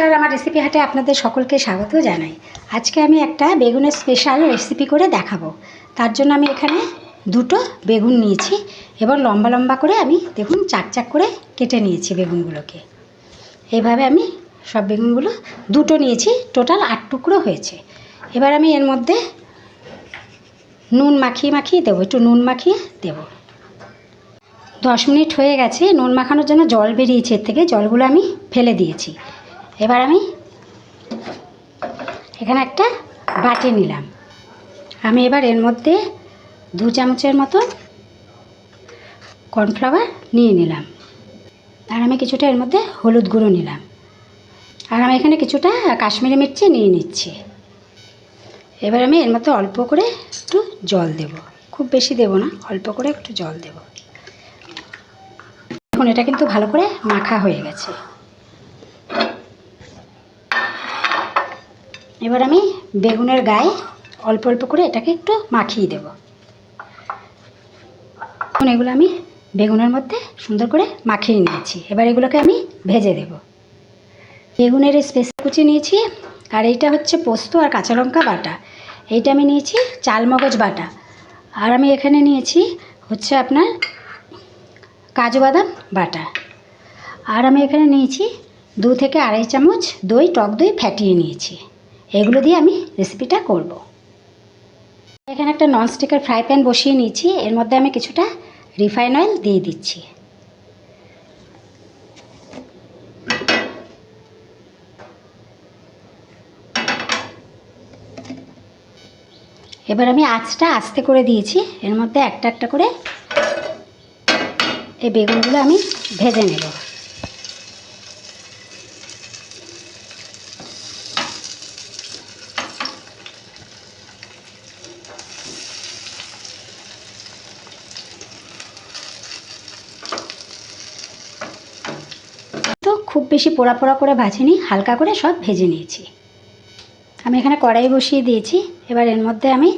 নমস্কার, আমার রেসিপি হাটে আপনাদের সকলকে স্বাগত জানাই। আজকে আমি একটা বেগুনের স্পেশাল রেসিপি করে দেখাবো। তার জন্য আমি এখানে দুটো বেগুন নিয়েছি এবং লম্বা লম্বা করে আমি দেখুন চাক চাক করে কেটে নিয়েছি বেগুনগুলোকে। এইভাবে আমি সব বেগুনগুলো দুটো নিয়েছি, টোটাল 8 টুকরো হয়েছে। এবার আমি এর মধ্যে নুন মাখিয়ে মাখিয়ে দেবো, একটু নুন মাখিয়ে দেবো। 10 মিনিট হয়ে গেছে। নুন মাখানোর জন্য জল বেরিয়েছে, এর থেকে জলগুলো আমি ফেলে দিয়েছি। এবার আমি এখানে একটা বাটি নিলাম। আমি এবার এর মধ্যে 2 চামচের মতো কর্নফ্লাওয়ার নিয়ে নিলাম, আর আমি কিছুটা এর মধ্যে হলুদ গুঁড়ো নিলাম, আর আমি এখানে কিছুটা কাশ্মীরি মির্চি নিয়ে নিচ্ছি। এবার আমি এর মধ্যে অল্প করে একটু জল দেব, খুব বেশি দেব না, অল্প করে একটু জল দেব। এখন এটা কিন্তু ভালো করে মাখা হয়ে গেছে। এবার আমি বেগুনের গায়ে অল্প অল্প করে এটাকে একটু মাখিয়ে দেব। এখন এগুলো আমি বেগুনের মধ্যে সুন্দর করে মাখিয়ে নিয়েছি। এবার এগুলোকে আমি ভেজে দেব। বেগুনের স্পেশাল কুচি নিয়েছি, আর এইটা হচ্ছে পোস্ত আর কাঁচা লঙ্কা বাটা। এইটা আমি নিয়েছি চালমগজ বাটা, আর আমি এখানে নিয়েছি হচ্ছে আপনার কাজু বাদাম বাটা, আর আমি এখানে নিয়েছি 2 থেকে আড়াই চামচ দই, টক দই ফ্যাটিয়ে নিয়েছি। এগুলো দিয়ে আমি রেসিপিটা করব। এখানে একটা ননস্টিকের ফ্রাই প্যান বসিয়ে নিয়েছি, এর মধ্যে আমি কিছুটা রিফাইন অয়েল দিয়ে দিচ্ছি। এবার আমি আঁচটা আস্তে করে দিয়েছি। এর মধ্যে একটা একটা করে এই বেগুনগুলো আমি ভেজে নেব। তো খুব বেশি পোড়া পোড়া করে ভাজিনি, হালকা করে সব ভেজে নিয়েছি। আমি এখানে কড়াই বসিয়ে দিয়েছি। এবার এর মধ্যে আমি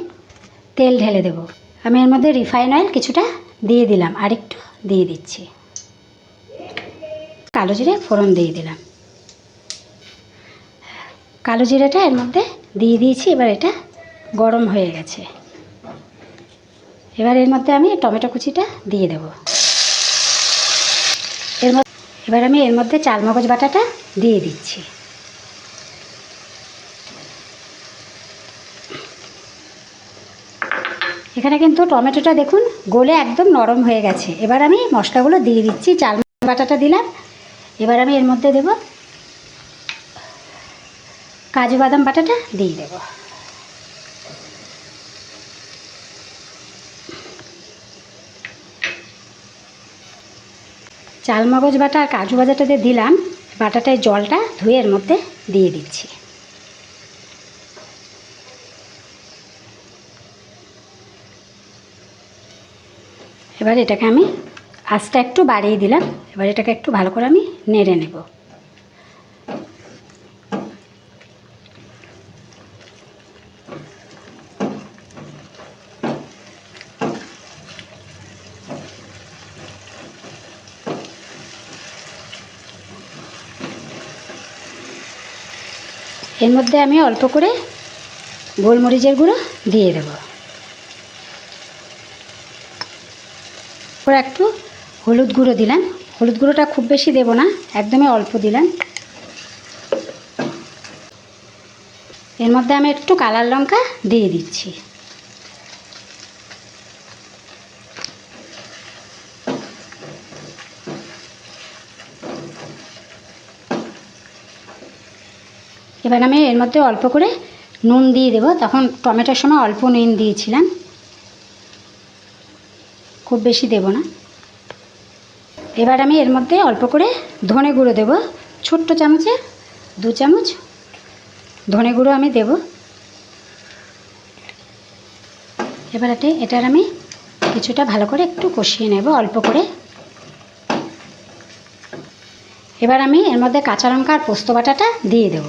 তেল ঢেলে দেব। আমি এর মধ্যে রিফাইন অয়েল কিছুটা দিয়ে দিলাম, আর একটু দিয়ে দিচ্ছি। কালো জিরে ফোড়ন দিয়ে দিলাম। কালো জিরাটা এর মধ্যে দিয়ে দিয়েছি। এবার এটা গরম হয়ে গেছে। এবার এর মধ্যে আমি টমেটো কুচিটা দিয়ে দেব। এবার আমি এর মধ্যে চালমগজ বাটাটা দিয়ে দিচ্ছি। এখানে কিন্তু টমেটোটা দেখুন গলে একদম নরম হয়ে গেছে। এবার আমি মশলাগুলো দিয়ে দিচ্ছি। চালমগজ বাটাটা দিলাম। এবার আমি এর মধ্যে দেব কাজু বাদাম বাটাটা দিয়ে দেব। চালমগজ বাটা আর কাজু বাদাটাতে দিলাম, বাটাটায় জলটা ধুয়ে এর মধ্যে দিয়ে দিচ্ছি। এবার এটাকে আমি আঁচটা একটু বাড়িয়ে দিলাম। এবার এটাকে একটু ভালো করে আমি নেড়ে নেব। এর মধ্যে আমি অল্প করে গোলমরিচের গুঁড়ো দিয়ে দেব। ওরা একটু হলুদ গুঁড়ো দিলাম। হলুদ গুঁড়োটা খুব বেশি দেব না, একদমই অল্প দিলাম। এর মধ্যে আমি একটু কালার লঙ্কা দিয়ে দিচ্ছি। এবার আমি এর মধ্যে অল্প করে নুন দিয়ে দেবো। তখন টমেটোর সময় অল্প নুন দিয়েছিলাম, খুব বেশি দেব না। এবার আমি এর মধ্যে অল্প করে ধনে গুঁড়ো দেব। ছোট্ট চামচে 2 চামচ ধনে গুঁড়ো আমি দেব। এবার এটার আমি কিছুটা ভালো করে একটু কষিয়ে নেব অল্প করে। এবার আমি এর মধ্যে কাঁচা লঙ্কা আর পোস্ত বাটাটা দিয়ে দেব।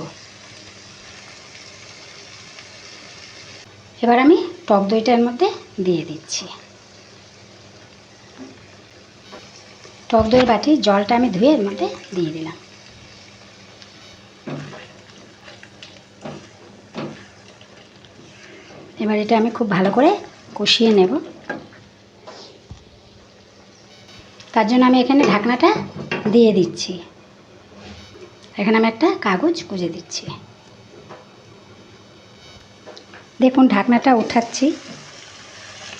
এবার আমি টক দইটা এর মধ্যে দিয়ে দিচ্ছি। টক দইয়ের বাটির জলটা আমি ধুয়ে এর মধ্যে দিয়ে দিলাম। এবার এটা আমি খুব ভালো করে কষিয়ে নেব। তার জন্য আমি এখানে ঢাকনাটা দিয়ে দিচ্ছি। এখানে আমি একটা কাগজ গুঁজে দিচ্ছি। দেখুন ঢাকনাটা উঠাচ্ছি।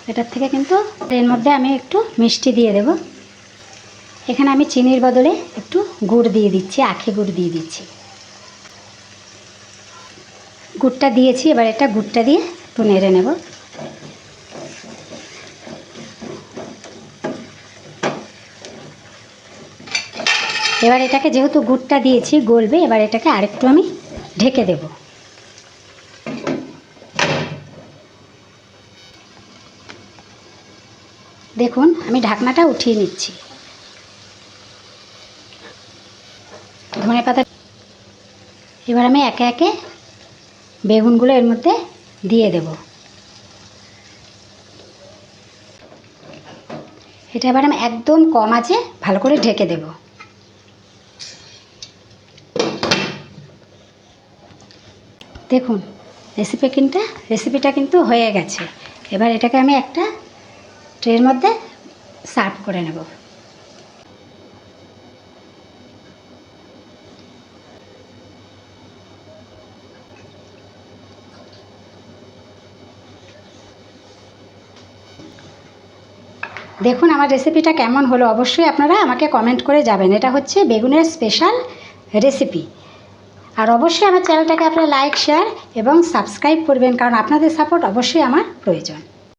এটার থেকে কিন্তু এর মধ্যে আমি একটু মিষ্টি দিয়ে দেব। এখানে আমি চিনির বদলে একটু গুড় দিয়ে দিচ্ছি, আখে গুড় দিয়ে দিচ্ছি। গুড়টা দিয়েছি, এবার এটা গুড়টা দিয়ে একটু নেড়ে নেব। এবার এটাকে যেহেতু গুড়টা দিয়েছি গলবে, এবার এটাকে আরেকটু আমি ঢেকে দেব। দেখুন আমি ঢাকনাটা উঠিয়ে নিচ্ছি। ধনেপাতা এবার আমি একে একে বেগুনগুলো এর মধ্যে দিয়ে দেব। এটা এবার আমি একদম কম আঁচে ভালো করে ঢেকে দেব। দেখুন রেসিপিটা কিন্তু হয়ে গেছে। এবার এটাকে আমি একটা ট্রের মধ্যে সার্ভ করে নেব। দেখুন আমার রেসিপিটা কেমন হলো অবশ্যই আপনারা আমাকে কমেন্ট করে যাবেন। এটা হচ্ছে বেগুনের স্পেশাল রেসিপি। আর অবশ্যই আমার চ্যানেলটাকে আপনারা লাইক, শেয়ার এবং সাবস্ক্রাইব করবেন, কারণ আপনাদের সাপোর্ট অবশ্যই আমার প্রয়োজন।